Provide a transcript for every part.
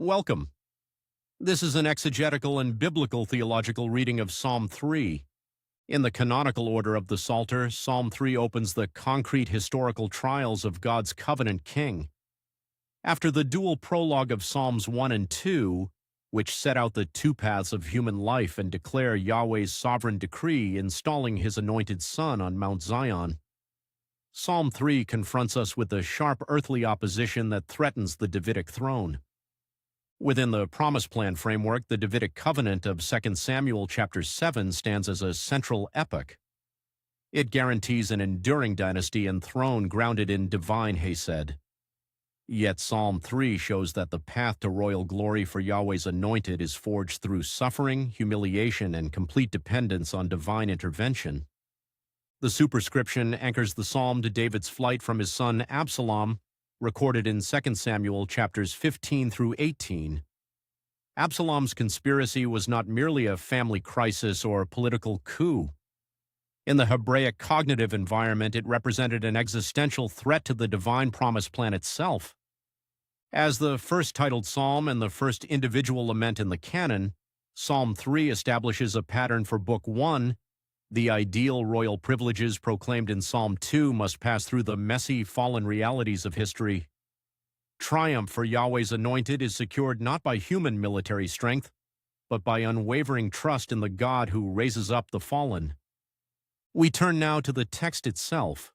Welcome. This is an exegetical and biblical theological reading of Psalm 3. In the canonical order of the Psalter, Psalm 3 opens the concrete historical trials of God's covenant king. After the dual prologue of Psalms 1 and 2, which set out the two paths of human life and declare Yahweh's sovereign decree installing his anointed son on Mount Zion, Psalm 3 confronts us with the sharp earthly opposition that threatens the Davidic throne. Within the Promise Plan framework, the Davidic covenant of 2 Samuel chapter 7 stands as a central epoch. It guarantees an enduring dynasty and throne grounded in divine Hesed. Yet Psalm 3 shows that the path to royal glory for Yahweh's anointed is forged through suffering, humiliation, and complete dependence on divine intervention. The superscription anchors the psalm to David's flight from his son Absalom, recorded in 2 Samuel chapters 15 through 18. Absalom's conspiracy was not merely a family crisis or political coup. In the Hebraic cognitive environment, it represented an existential threat to the divine promise plan itself. As the first titled psalm and the first individual lament in the canon, Psalm 3 establishes a pattern for Book 1. The ideal royal privileges proclaimed in Psalm 2 must pass through the messy, fallen realities of history. Triumph for Yahweh's anointed is secured not by human military strength, but by unwavering trust in the God who raises up the fallen. We turn now to the text itself,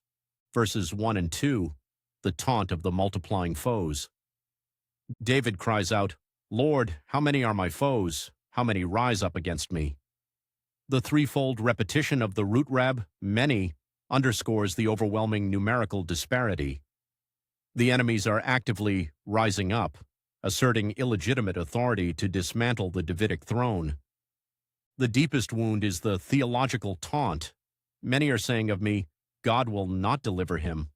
verses 1 and 2, the taunt of the multiplying foes. David cries out, "Lord, how many are my foes? How many rise up against me?" The threefold repetition of the root rab, many, underscores the overwhelming numerical disparity. The enemies are actively rising up, asserting illegitimate authority to dismantle the Davidic throne. The deepest wound is the theological taunt. Many are saying of me, God will not deliver him.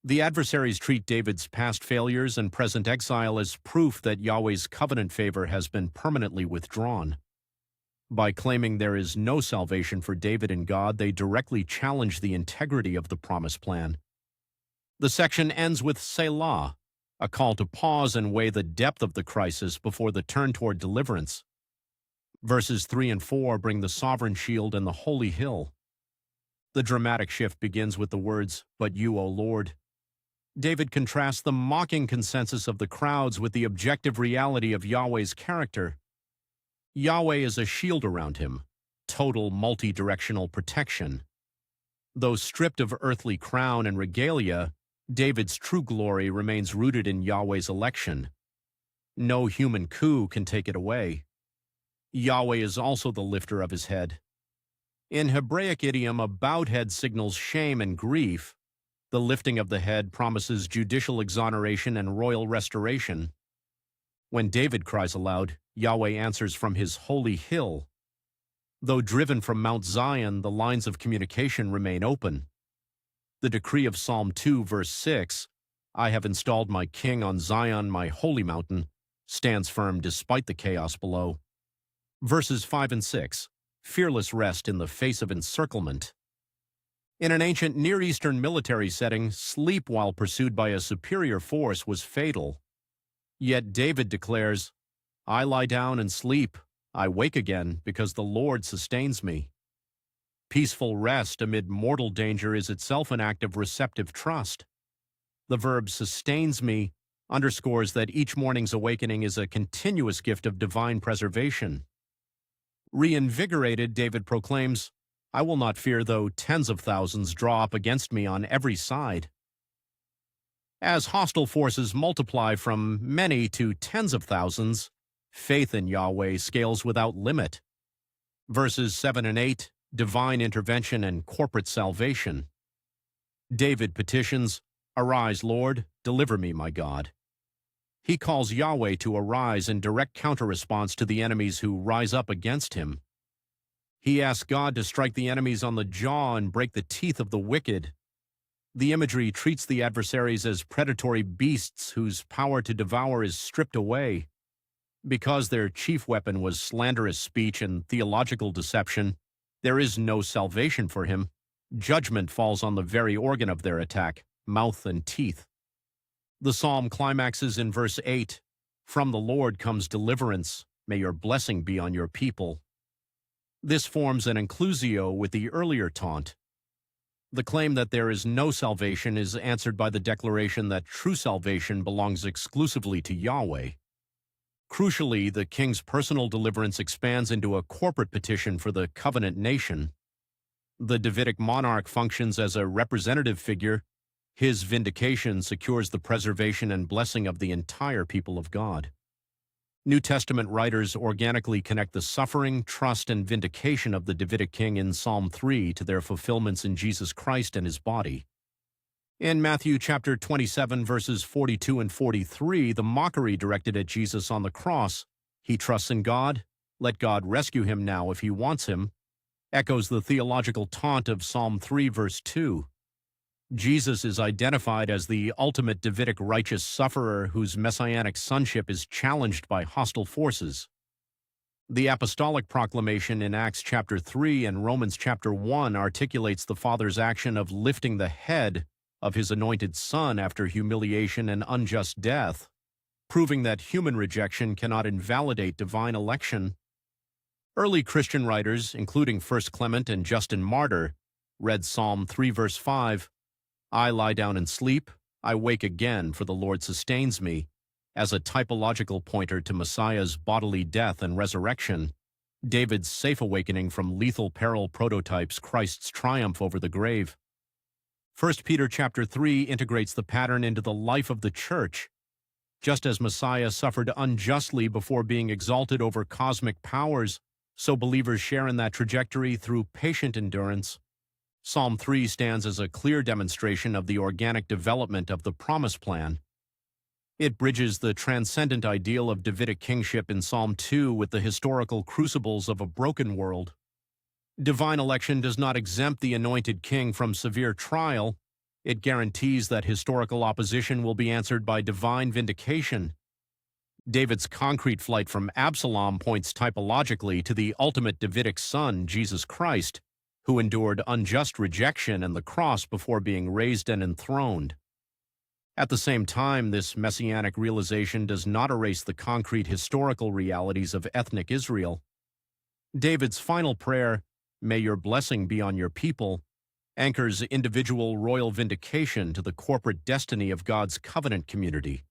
The adversaries treat David's past failures and present exile as proof that Yahweh's covenant favor has been permanently withdrawn. By claiming there is no salvation for David in God, they directly challenge the integrity of the promise plan. The section ends with Selah, a call to pause and weigh the depth of the crisis before the turn toward deliverance. Verses 3 and 4 bring the sovereign shield and the holy hill. The dramatic shift begins with the words, "But you, O Lord." David contrasts the mocking consensus of the crowds with the objective reality of Yahweh's character. Yahweh is a shield around him, total multi-directional protection. Though stripped of earthly crown and regalia, David's true glory remains rooted in Yahweh's election. No human coup can take it away. Yahweh is also the lifter of his head. In Hebraic idiom, a bowed head signals shame and grief. The lifting of the head promises judicial exoneration and royal restoration. When David cries aloud, Yahweh answers from his holy hill. Though driven from Mount Zion, the lines of communication remain open. The decree of Psalm 2, verse 6, "I have installed my king on Zion, my holy mountain," stands firm despite the chaos below. Verses 5 and 6, fearless rest in the face of encirclement. In an ancient Near Eastern military setting, sleep while pursued by a superior force was fatal. Yet David declares, "I lie down and sleep. I wake again because the Lord sustains me." Peaceful rest amid mortal danger is itself an act of receptive trust. The verb "sustains me" underscores that each morning's awakening is a continuous gift of divine preservation. Reinvigorated, David proclaims, "I will not fear though tens of thousands draw up against me on every side." As hostile forces multiply from many to tens of thousands, faith in Yahweh scales without limit. Verses 7 and 8, divine intervention and corporate salvation. David petitions, "Arise, Lord, deliver me, my God." He calls Yahweh to arise in direct counter-response to the enemies who rise up against him. He asks God to strike the enemies on the jaw and break the teeth of the wicked. The imagery treats the adversaries as predatory beasts whose power to devour is stripped away. Because their chief weapon was slanderous speech and theological deception, there is no salvation for him. Judgment falls on the very organ of their attack, mouth and teeth. The psalm climaxes in verse 8, From the Lord comes deliverance. May your blessing be on your people. This forms an inclusio with the earlier taunt. The claim that there is no salvation is answered by the declaration that true salvation belongs exclusively to Yahweh. Crucially, the king's personal deliverance expands into a corporate petition for the covenant nation. The Davidic monarch functions as a representative figure. His vindication secures the preservation and blessing of the entire people of God. New Testament writers organically connect the suffering, trust, and vindication of the Davidic king in Psalm 3 to their fulfillments in Jesus Christ and his body. In Matthew chapter 27, verses 42 and 43, the mockery directed at Jesus on the cross, "He trusts in God, let God rescue him now if he wants him," echoes the theological taunt of Psalm 3, verse 2. Jesus is identified as the ultimate Davidic righteous sufferer whose messianic sonship is challenged by hostile forces. The apostolic proclamation in Acts chapter 3 and Romans chapter 1 articulates the Father's action of lifting the head of his anointed Son after humiliation and unjust death, proving that human rejection cannot invalidate divine election. Early Christian writers, including 1 Clement and Justin Martyr, read Psalm 3 verse 5, "I lie down and sleep, I wake again, for the Lord sustains me," as a typological pointer to Messiah's bodily death and resurrection. David's safe awakening from lethal peril prototypes Christ's triumph over the grave. 1 Peter chapter 3 integrates the pattern into the life of the church. Just as Messiah suffered unjustly before being exalted over cosmic powers, so believers share in that trajectory through patient endurance. Psalm 3 stands as a clear demonstration of the organic development of the promise plan. It bridges the transcendent ideal of Davidic kingship in Psalm 2 with the historical crucibles of a broken world. Divine election does not exempt the anointed king from severe trial. It guarantees that historical opposition will be answered by divine vindication. David's concrete flight from Absalom points typologically to the ultimate Davidic son, Jesus Christ, who endured unjust rejection and the cross before being raised and enthroned. At the same time, this messianic realization does not erase the concrete historical realities of ethnic Israel. David's final prayer, "May your blessing be on your people," anchors individual royal vindication to the corporate destiny of God's covenant community.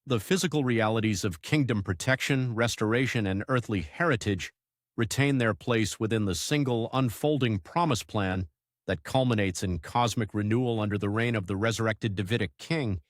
The physical realities of kingdom protection, restoration, and earthly heritage retain their place within the single unfolding promise plan that culminates in cosmic renewal under the reign of the resurrected Davidic king